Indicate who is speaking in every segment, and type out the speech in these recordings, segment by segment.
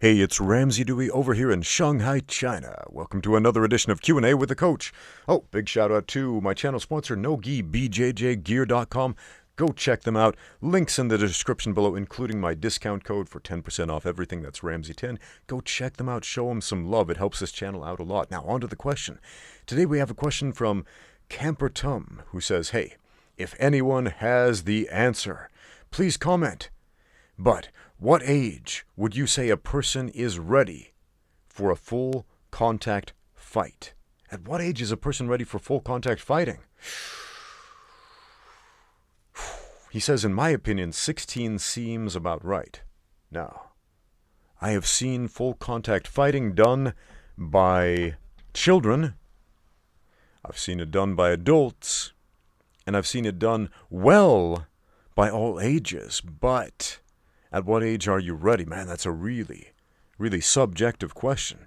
Speaker 1: Hey, it's Ramsey Dewey over here in Shanghai, China. Welcome to another edition of Q&A with the Coach. Oh, big shout out to my channel sponsor, NoGi, BJJGear.com. Go check them out. Links in the description below, including my discount code for 10% off everything. That's Ramsey10. Go check them out. Show them some love. It helps this channel out a lot. Now, on to the question. Today we have a question from Camper Tum, who says, hey, if anyone has the answer, please comment. But what age would you say a person is ready for a full contact fight? At what age is a person ready for full contact fighting? He says, in my opinion, 16 seems about right. Now, I have seen full contact fighting done by children. I've seen it done by adults. And I've seen it done well by all ages. But at what age are you ready? Man, that's a really, really subjective question.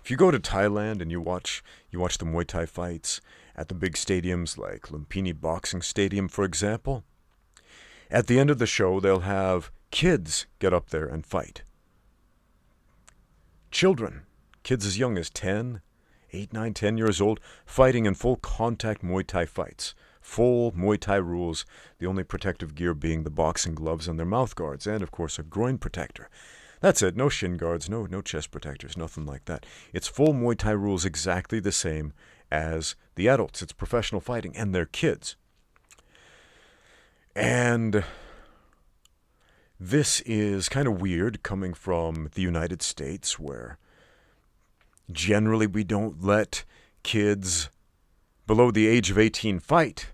Speaker 1: If you go to Thailand and you watch the Muay Thai fights at the big stadiums like Lumpini Boxing Stadium, for example, at the end of the show, they'll have kids get up there and fight. Children, kids as young as 10, 8, 9, 10 years old, fighting in full contact Muay Thai fights. Full Muay Thai rules, the only protective gear being the boxing gloves and their mouth guards, and of course a groin protector. That's it, no shin guards, no chest protectors, nothing like that. It's full Muay Thai rules, exactly the same as the adults. It's professional fighting, and they're kids. And this is kind of weird coming from the United States, where generally we don't let kids below the age of 18 fight.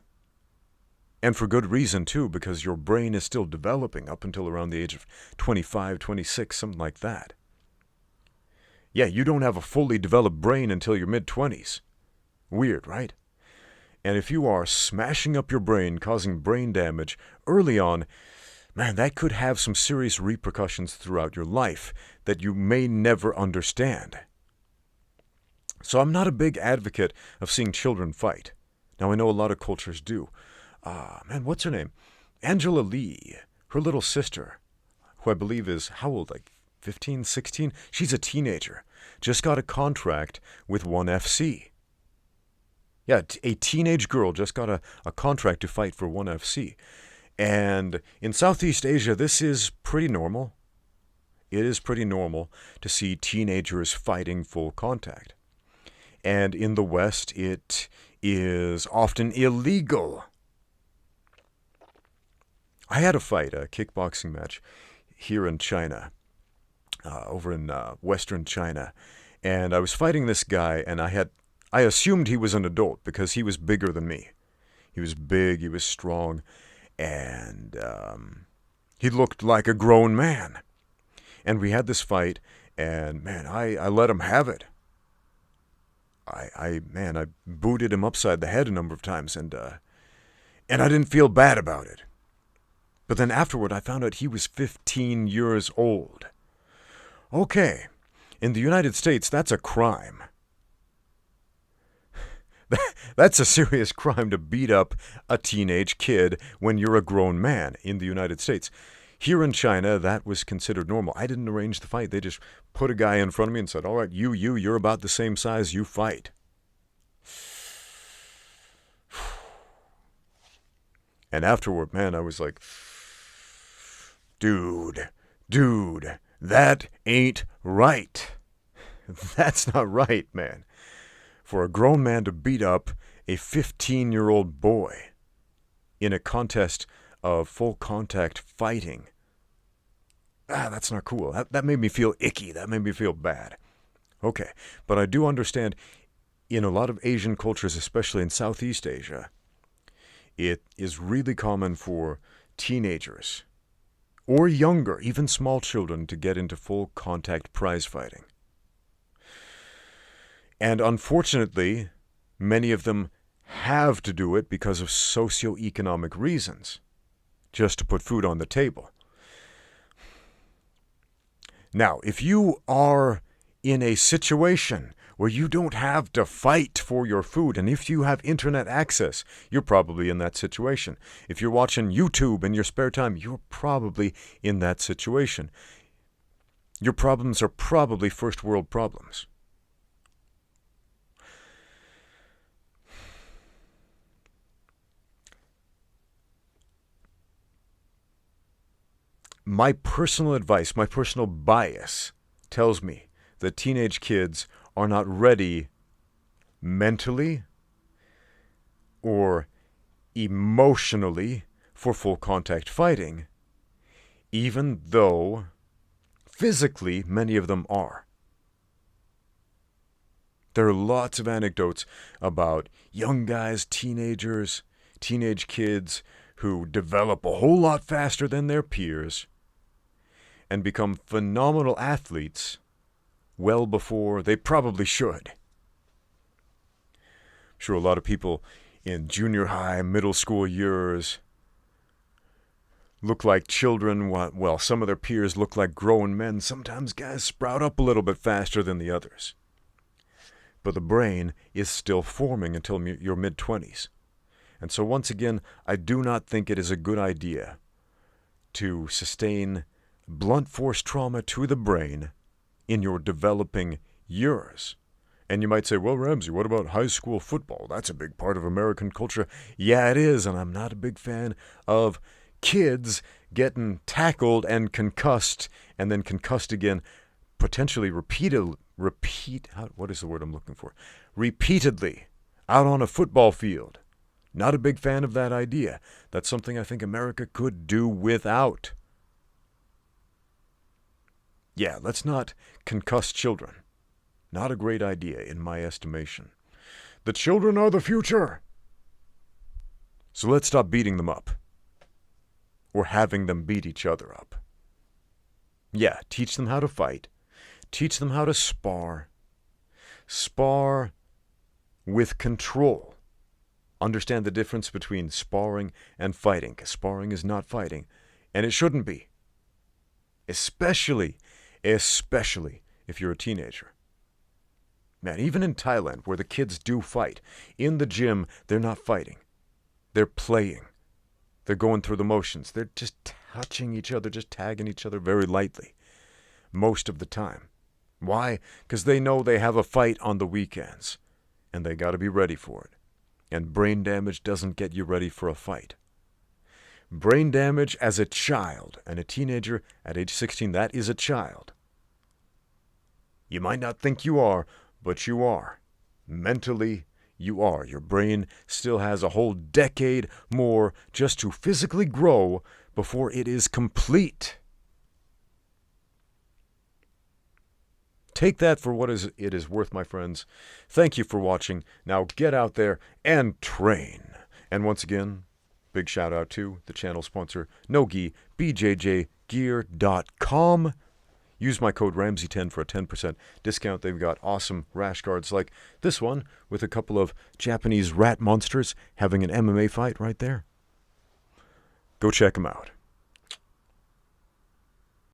Speaker 1: And for good reason, too, because your brain is still developing up until around the age of 25, 26, something like that. Yeah, you don't have a fully developed brain until your mid-20s. Weird, right? And if you are smashing up your brain, causing brain damage early on, man, that could have some serious repercussions throughout your life that you may never understand. So I'm not a big advocate of seeing children fight. Now, I know a lot of cultures do. What's her name? Angela Lee, her little sister, who I believe is, how old, like 15, 16? She's a teenager. Just got a contract with ONE FC. Yeah, a teenage girl just got a contract to fight for ONE FC. And in Southeast Asia, this is pretty normal. It is pretty normal to see teenagers fighting full contact. And in the West, it is often illegal. I had a fight, a kickboxing match here in China, over in Western China. And I was fighting this guy, and I assumed he was an adult because he was bigger than me. He was big, he was strong, and he looked like a grown man. And we had this fight, and man, I let him have it. I booted him upside the head a number of times, and I didn't feel bad about it. But then afterward, I found out he was 15 years old. Okay, in the United States, that's a crime. That's a serious crime to beat up a teenage kid when you're a grown man in the United States. Here in China, that was considered normal. I didn't arrange the fight. They just put a guy in front of me and said, all right, you're about the same size, you fight. And afterward, man, I was like, dude, that ain't right. That's not right, man. For a grown man to beat up a 15-year-old boy in a contest of full contact fighting, that's not cool. That made me feel icky. That made me feel bad. Okay, but I do understand in a lot of Asian cultures, especially in Southeast Asia, it is really common for teenagers or younger, even small children, to get into full contact prize fighting. And unfortunately, many of them have to do it because of socioeconomic reasons, just to put food on the table. Now, if you are in a situation where you don't have to fight for your food, and if you have internet access, you're probably in that situation. If you're watching YouTube in your spare time, you're probably in that situation. your problems are probably first world problems. My personal advice, my personal bias tells me that teenage kids are not ready mentally or emotionally for full contact fighting, even though physically many of them are. There are lots of anecdotes about young guys, teenagers, teenage kids who develop a whole lot faster than their peers and become phenomenal athletes well before they probably should. I'm sure a lot of people in junior high, middle school years look like children, while some of their peers look like grown men. Sometimes guys sprout up a little bit faster than the others. But the brain is still forming until your mid-20s. And so once again, I do not think it is a good idea to sustain blunt force trauma to the brain in your developing years. And you might say, well, Ramsey, what about high school football? That's a big part of American culture. Yeah, it is, and I'm not a big fan of kids getting tackled and concussed, and then concussed again, potentially repeatedly out on a football field. Not a big fan of that idea. That's something I think America could do without. Yeah, let's not concuss children. Not a great idea, in my estimation. The children are the future. So let's stop beating them up. Or having them beat each other up. Yeah, teach them how to fight. Teach them how to spar. Spar with control. Understand the difference between sparring and fighting, because sparring is not fighting, and it shouldn't be. Especially if you're a teenager. Man, even in Thailand, where the kids do fight, in the gym, they're not fighting. They're playing. They're going through the motions. They're just touching each other, just tagging each other very lightly, most of the time. Why? Because they know they have a fight on the weekends, and they got to be ready for it. And brain damage doesn't get you ready for a fight. Brain damage as a child and a teenager at age 16, that is a child. You might not think you are, but you are. Mentally, you are. Your brain still has a whole decade more just to physically grow before it is complete. Take that for what it is worth, my friends. Thank you for watching. Now get out there and train. And once again, big shout out to the channel sponsor, NoGi, bjjgear.com. Use my code Ramsey10 for a 10% discount. They've got awesome rash guards like this one with a couple of Japanese rat monsters having an MMA fight right there. Go check them out.